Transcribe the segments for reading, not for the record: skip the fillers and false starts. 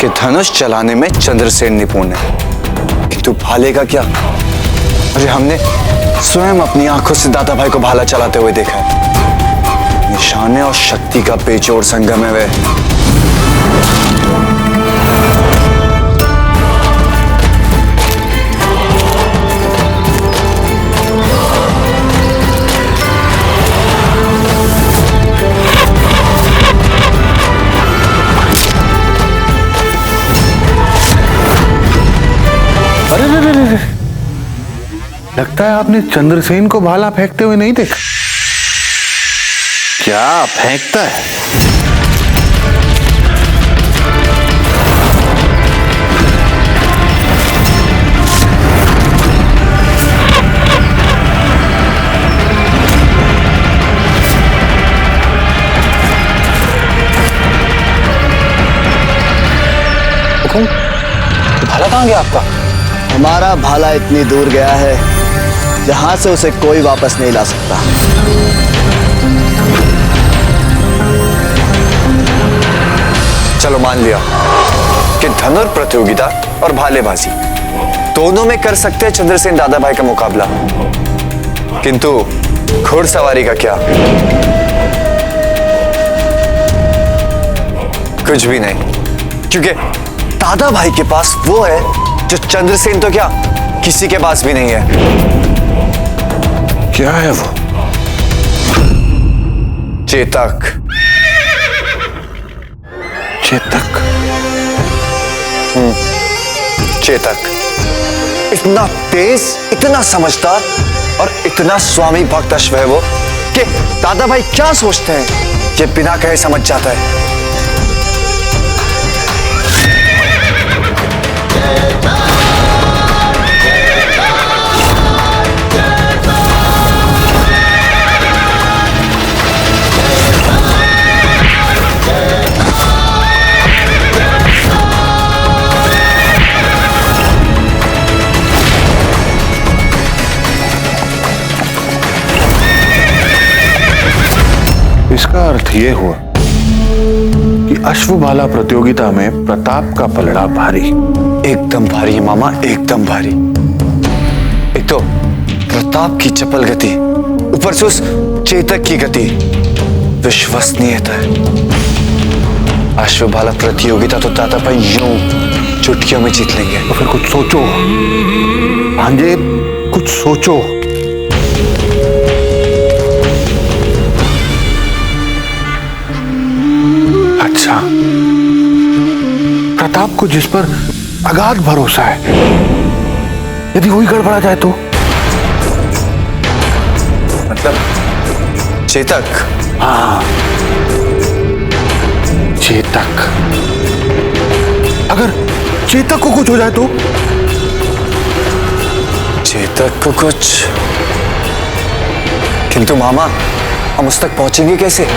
कि धनुष चलाने में चंद्रसेन निपुण है, किंतु भाले का क्या? अरे हमने स्वयं अपनी आंखों से दादा भाई को भाला चलाते हुए देखा है। निशाने और शक्ति का बेजोड़ संगम है वे। अरे लगता है आपने चंद्रसेन को भाला फेंकते हुए नहीं देखा। क्या फेंकता है? भाला कहाँ गया आपका? हमारा भाला इतनी दूर गया है जहां से उसे कोई वापस नहीं ला सकता। चलो मान लिया कि धनुर प्रतियोगिता और भालेबाजी दोनों में कर सकते हैं चंद्रसेन दादा भाई का मुकाबला, किंतु घुड़सवारी का क्या? कुछ भी नहीं, क्योंकि दादा भाई के पास वो है जो चंद्रसेन तो क्या किसी के पास भी नहीं है। क्या है वो? चेतक। चेतक? चेतक इतना तेज, इतना समझदार और इतना स्वामी भक्त अश्व है वो कि दादा भाई क्या सोचते हैं ये बिना कहे समझ जाता है। इसका अर्थ यह हुआ कि अश्वभाला प्रतियोगिता में प्रताप का पलड़ा भारी। एकदम भारी है मामा, एकदम भारी। एक तो प्रताप की चपल गति, ऊपर से उस चेतक की गति, विश्वसनीयता है। अश्वभाला प्रतियोगिता तो दादा भाई यूं चुटकियों में जीत लेंगे। तो फिर कुछ सोचो भांजे, कुछ सोचो। अच्छा, प्रताप को जिस पर अगाध भरोसा है, यदि वही गड़बड़ा जाए तो? मतलब चेतक? हाँ, चेतक। अगर चेतक को कुछ हो जाए तो? चेतक को कुछ? किंतु मामा हम उस तक पहुंचेंगे कैसे?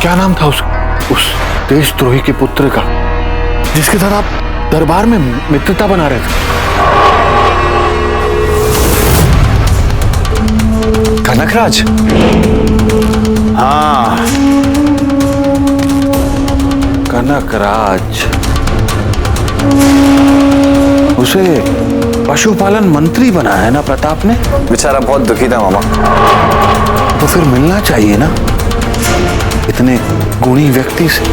क्या नाम था उस देशद्रोही के पुत्र का जिसके साथ आप दरबार में मित्रता बना रहे थे? कनकराज? हाँ, कनकराज। उसे पशुपालन मंत्री बनाया है ना प्रताप ने? बेचारा बहुत दुखी था मामा। तो फिर मिलना चाहिए ना इतने गुणी व्यक्ति से।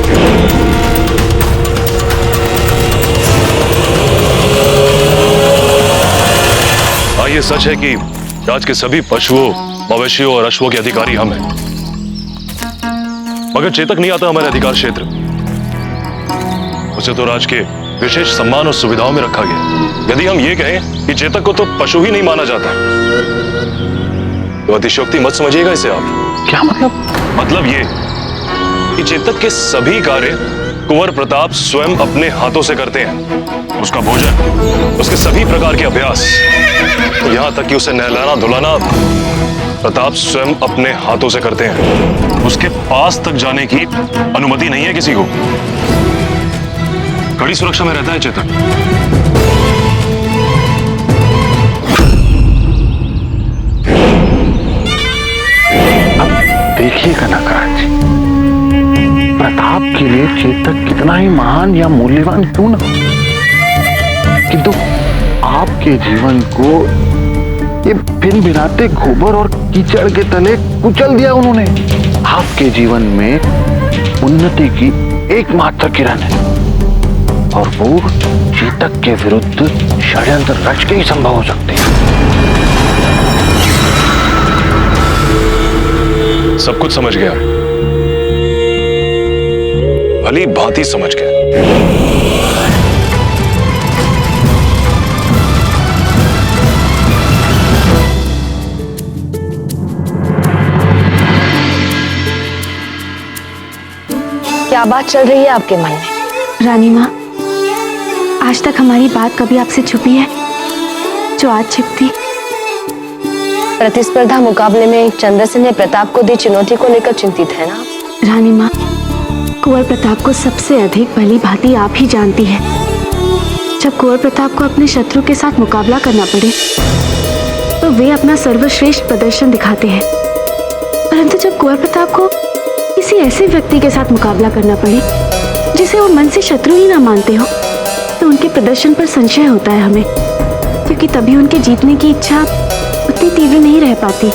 हाँ, ये सच है कि राज के सभी पशुओं, मवेशियों और अश्वों के अधिकारी हम हैं, मगर चेतक नहीं आता हमारे अधिकार क्षेत्र। उसे तो राज के विशेष सम्मान और सुविधाओं में रखा गया। यदि हम ये कहें कि चेतक को तो पशु ही नहीं माना जाता, तो अतिशयोक्ति मत समझिएगा इसे आप। क्या मतलब? मतलब ये कि चेतक के सभी कार्य कुंवर प्रताप स्वयं अपने हाथों से करते हैं। उसका भोजन, उसके सभी प्रकार के अभ्यास, यहां तक कि उसे नहलाना धुलाना प्रताप स्वयं अपने हाथों से करते हैं। उसके पास तक जाने की अनुमति नहीं है किसी को। कड़ी सुरक्षा में रहता है चेतक। अब देखिए कनकराज, प्रताप के लिए चेतक कितना ही महान या मूल्यवान क्यों ना हो, किंतु आपके जीवन को ये भिन भिनाते गोबर और कीचड़ के तले कुचल दिया उन्होंने। आपके जीवन में उन्नति की एकमात्र किरण है और वो चेतक के विरुद्ध षड्यंत्र रच के ही संभव हो सकते हैं। सब कुछ समझ गया, भली भांति समझ गया। क्या बात चल रही है आपके मन में? रानी माँ, आज तक हमारी बात कभी आपसे छुपी है जो आज छिपती? प्रतिस्पर्धा मुकाबले में चंद्रसेन ने प्रताप को दी चुनौती को लेकर चिंतित है ना? रानी माँ, कुंवर प्रताप को सबसे अधिक भली भांति आप ही जानती है। जब कुंवर प्रताप को अपने शत्रु के साथ मुकाबला करना पड़े तो वे अपना सर्वश्रेष्ठ प्रदर्शन दिखाते हैं, परंतु जब कुंवर प्रताप को किसी ऐसे व्यक्ति के साथ मुकाबला करना पड़े जिसे वो मन से शत्रु ही ना मानते हो तो उनके प्रदर्शन पर संशय होता है हमें, क्योंकि तभी उनके जीतने की इच्छा उतनी तीव्र नहीं रह पाती।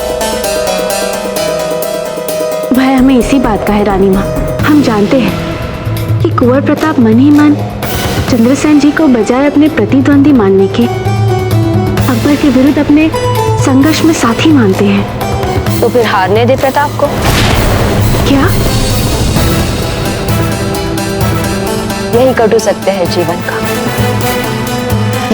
भय हमें इसी बात का है रानी माँ। हम जानते हैं कि कुंवर प्रताप मन ही मन चंद्रसेन जी को बजाय अपने प्रतिद्वंदी मानने के अकबर के विरुद्ध अपने संघर्ष में साथी मानते हैं। तो फिर हारने दे प्रताप को। क्या? यही कटु सत्य है जीवन का।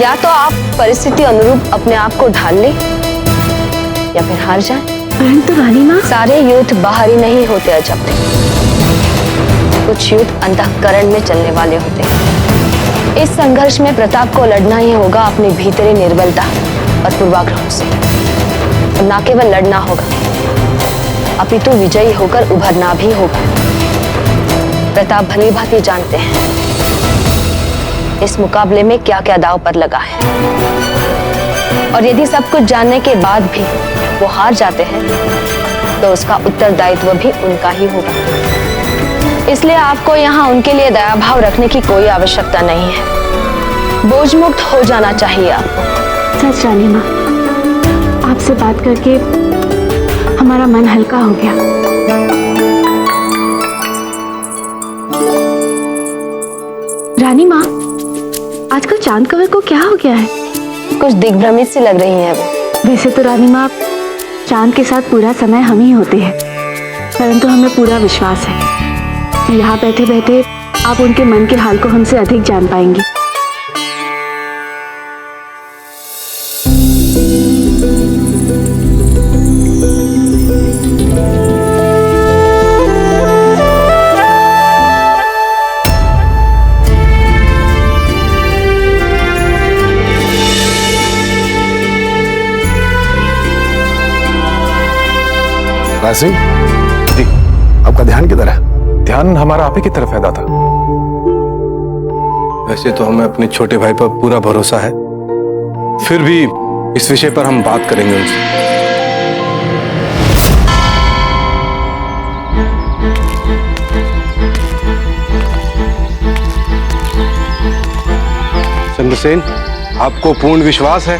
या तो आप परिस्थिति अनुरूप अपने आप को ढाल ले या फिर हार जाए। परंतु रानी माँ, सारे युद्ध बाहरी नहीं होते अजब। कुछ युद्ध अंतःकरण में चलने वाले होते हैं। इस संघर्ष में प्रताप को लड़ना ही होगा अपनी भीतरी निर्बलता और पूर्वाग्रहों से। और न केवल लड़ना होगा अपितु विजयी होकर उभरना भी होगा। प्रताप भली भांति जानते हैं इस मुकाबले में क्या क्या दांव पर लगा है, और यदि सब कुछ जानने के बाद भी वो हार जाते हैं तो उसका उत्तरदायित्व भी उनका ही होगा। इसलिए आपको यहाँ उनके लिए दया भाव रखने की कोई आवश्यकता नहीं है। बोझ मुक्त हो जाना चाहिए आपको। सच रानी माँ, आपसे बात करके हमारा मन हल्का हो गया। रानी माँ, आजकल चांद कवर को क्या हो गया है? कुछ दिग्भ्रमित सी लग रही हैं वो। वैसे तो रानी माँ, चांद के साथ पूरा समय हम ही होते हैं, परंतु हमें पूरा विश्वास है कि यहाँ बैठे बैठे आप उनके मन के हाल को हमसे अधिक जान पाएंगी। सिंह जी, आपका ध्यान किधर है? ध्यान हमारा आप ही की तरफ है दादा। वैसे तो हमें अपने छोटे भाई पर पूरा भरोसा है, फिर भी इस विषय पर हम बात करेंगे उनसे। चंद्रसेन, आपको पूर्ण विश्वास है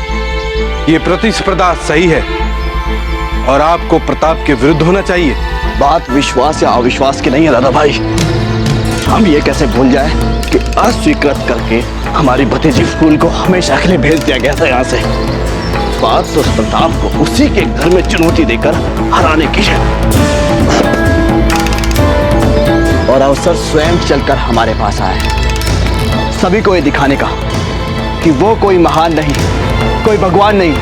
ये प्रतिस्पर्धा सही है और आपको प्रताप के विरुद्ध होना चाहिए? बात विश्वास या अविश्वास की नहीं है दादा भाई। हम ये कैसे भूल जाए कि अस्वीकृत करके हमारी भतीजी फूल को हमेशा के लिए भेज दिया गया था यहाँ से। बात तो प्रताप को उसी के घर में चुनौती देकर हराने की है, और अवसर स्वयं चलकर हमारे पास आया है, सभी को ये दिखाने का कि वो कोई महान नहीं, कोई भगवान नहीं,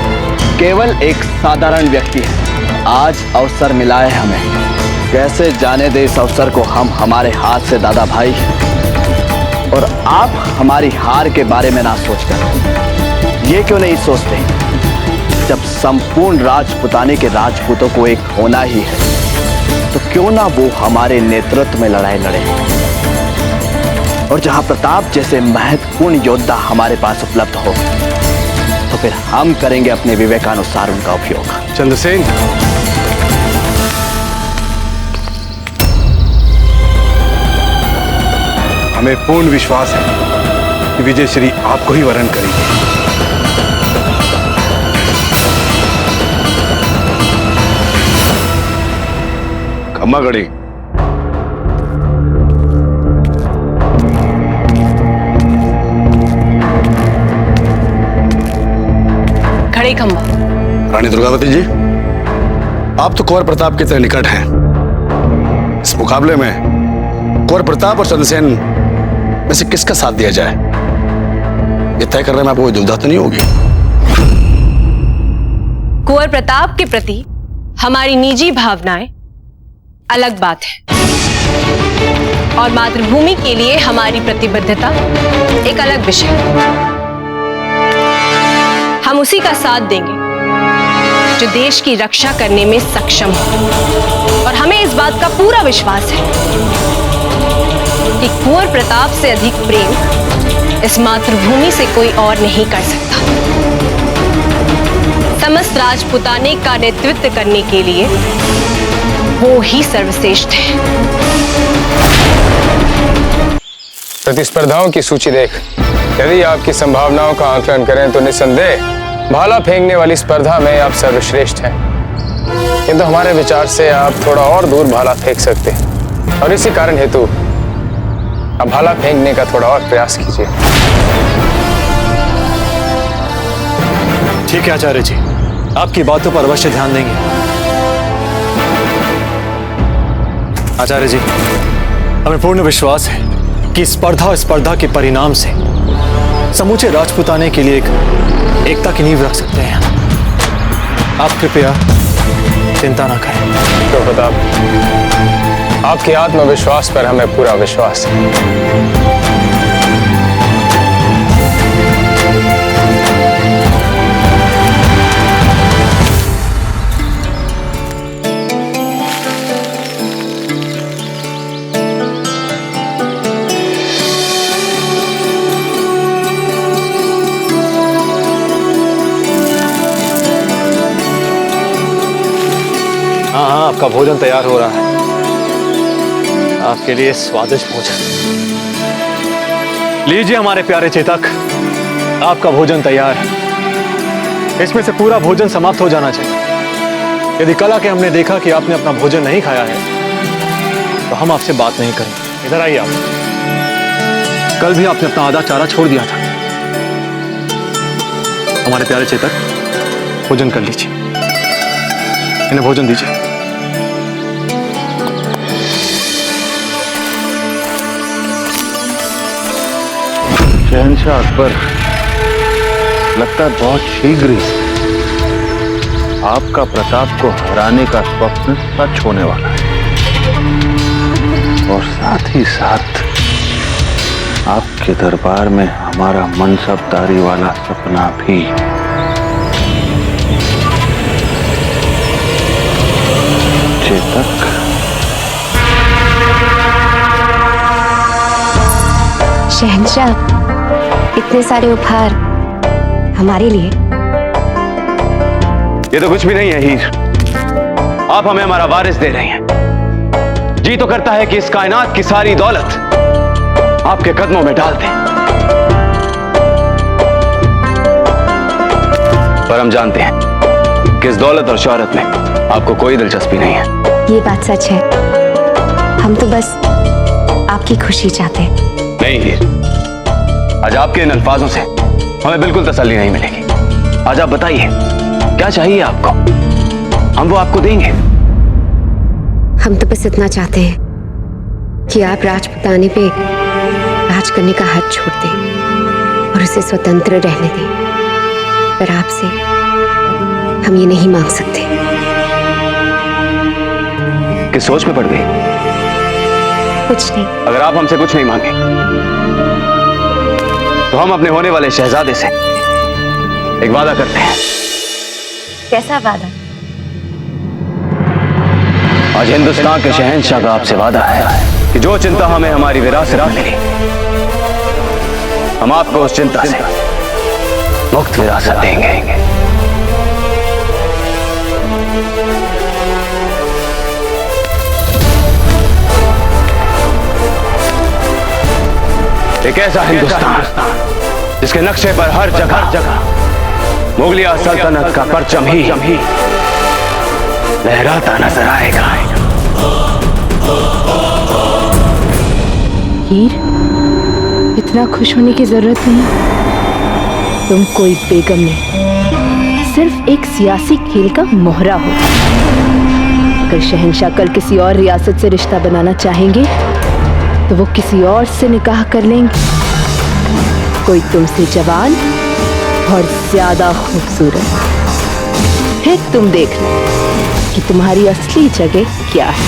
केवल एक साधारण व्यक्ति है। आज अवसर मिला है हमें, कैसे जाने दे इस अवसर को हम हमारे हाथ से दादा भाई। और आप हमारी हार के बारे में ना सोचकर ये क्यों नहीं सोचते, जब संपूर्ण राजपुताने के राजपूतों को एक होना ही है तो क्यों ना वो हमारे नेतृत्व में लड़ाई लड़े। और जहां प्रताप जैसे महत्वपूर्ण योद्धा हमारे पास उपलब्ध हो तो फिर हम करेंगे अपने विवेकानुसार उनका उपयोग। चंद्रसेन, हमें पूर्ण विश्वास है कि विजयश्री आपको ही वरण करेगी। खम्मा गड़ी। खड़े खंबा। रानी दुर्गावती जी, आप तो कुंवर प्रताप के तरह निकट हैं। इस मुकाबले में कुंवर प्रताप और चंद्रसेन में से किसका साथ दिया जाए, ये तय करने में आपको कोई दुविधा तो नहीं होगी? कुंवर प्रताप के प्रति हमारी निजी भावनाएं अलग बात है और मातृभूमि के लिए हमारी प्रतिबद्धता एक अलग विषय है। हम उसी का साथ देंगे जो देश की रक्षा करने में सक्षम हो और हमें इस बात का पूरा विश्वास है कि कुंवर प्रताप से अधिक प्रेम इस मातृभूमि से कोई और नहीं कर सकता। समस्त राजपुताने का नेतृत्व करने के लिए वो ही सर्वश्रेष्ठ है। प्रतिस्पर्धाओं की सूची देख, यदि आपकी संभावनाओं का आकलन करें तो निस्संदेह भाला फेंकने वाली स्पर्धा में आप सर्वश्रेष्ठ हैं, किंतु हमारे विचार से आप थोड़ा और दूर भाला फेंक सकते हैं और इसी कारण हेतु आप भाला फेंकने का थोड़ा और प्रयास कीजिए। ठीक है आचार्य जी, आपकी बातों पर अवश्य ध्यान देंगे। आचार्य जी, हमें पूर्ण विश्वास है कि स्पर्धा के परिणाम से समूचे राजपुताने के लिए एक एकता की नींव रख सकते हैं। आप कृपया चिंता न करें। तो प्रताप, आपके आत्मविश्वास पर हमें पूरा विश्वास है। हाँ, आपका भोजन तैयार हो रहा है। आपके लिए स्वादिष्ट भोजन। लीजिए हमारे प्यारे चेतक, आपका भोजन तैयार है। इसमें से पूरा भोजन समाप्त हो जाना चाहिए। यदि कल आके हमने देखा कि आपने अपना भोजन नहीं खाया है तो हम आपसे बात नहीं करेंगे। इधर आइए आप। कल भी आपने अपना आधा चारा छोड़ दिया था। हमारे प्यारे चेतक, भोजन कर लीजिए। इन्हें भोजन दीजिए। शहंशाह अकबर, लगता है बहुत शीघ्र ही आपका प्रताप को हराने का स्वप्न सच होने वाला है और साथ ही साथ आपके दरबार में हमारा मनसबदारी वाला सपना भी। चेतक, शहंशाह, इतने सारे उपहार हमारे लिए? ये तो कुछ भी नहीं है हीर। आप हमें हमारा वारिस दे रही हैं। जी तो करता है कि इस कायनात की सारी दौलत आपके कदमों में डाल दें, पर हम जानते हैं कि इस दौलत और शोहरत में आपको कोई दिलचस्पी नहीं है। ये बात सच है। हम तो बस आपकी खुशी चाहते हैं। नहीं हीर, आज आपके इन अल्फाजों से हमें बिल्कुल तसल्ली नहीं मिलेगी। आज आप बताइए, क्या चाहिए आपको? हम वो आपको देंगे। हम तो बस इतना चाहते हैं कि आप राजपुताने पे राज करने का हक छोड़ दें और उसे स्वतंत्र रहने दें। पर आपसे हम ये नहीं मांग सकते। किस सोच में पड़ गई? कुछ नहीं। अगर आप हमसे कुछ नहीं मांगे तो हम अपने होने वाले शहजादे से एक वादा करते हैं। कैसा वादा? आज हिंदुस्तान के शहंशाह का आपसे वादा है कि जो चिंता हमें हमारी विरासत में मिली, हम आपको उस चिंता से मुक्त विरासत देंगे। एक ऐसा हिंदुस्तान जिसके नक्शे पर हर जगह मुगलिया सल्तनत का परचम ही लहराता नजर आएगा। हीर, इतना खुश होने की जरूरत नहीं। तुम कोई बेगम नहीं, सिर्फ एक सियासी खेल का मोहरा हो। अगर शहंशाह कल किसी और रियासत से रिश्ता बनाना चाहेंगे तो वो किसी और से निकाह कर लेंगे, कोई तुमसे जवान और ज्यादा खूबसूरत। फिर तुम देख लो कि तुम्हारी असली जगह क्या है।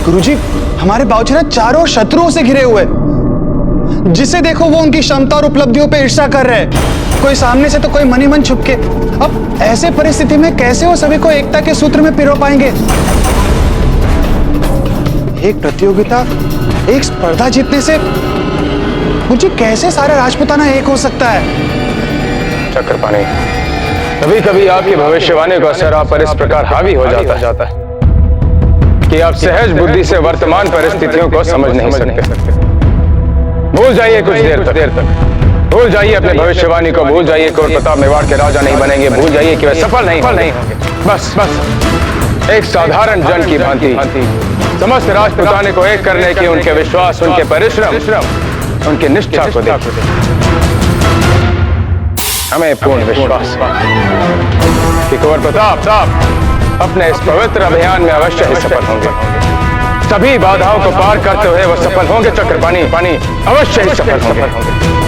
गुरुजी, हमारे बाबूजी ना चारों शत्रुओं से घिरे हुए, जिसे देखो वो उनकी क्षमता और उपलब्धियों पे ईर्ष्या कर रहे हैं। कोई सामने से तो कोई मनी मन छुपके। अब ऐसे परिस्थिति में कैसे वो सभी को एकता के सूत्र में पिरो पाएंगे? एक प्रतियोगिता, एक स्पर्धा जीतने से मुझे कैसे सारा राजपूताना एक हो सकता है? चक्रपाणी, कभी कभी आपकी भविष्यवाणी का असर आप पर इस प्रकार हावी हो जाता है कि आप सहज बुद्धि से वर्तमान परिस्थितियों को समझ नहीं सकते। भूल जाइए कुछ देर तक भूल जाइए अपने भविष्यवाणी को, भूल जाइए कि प्रताप मेवाड़ के राजा नहीं बनेंगे, भूल जाइए कि वे सफल नहीं होंगे। बस एक साधारण जन की भांति समस्त राजपूताने को एक करने की उनके विश्वास, उनके परिश्रम, उनकी निष्ठा को देखो। हमें पूर्ण विश्वास कि कुंवर प्रताप अपने इस पवित्र अभियान में अवश्य ही सफल होंगे। सभी बाधाओं को पार करते हुए वो सफल होंगे। चक्रपाणी अवश्य ही सफल होंगे।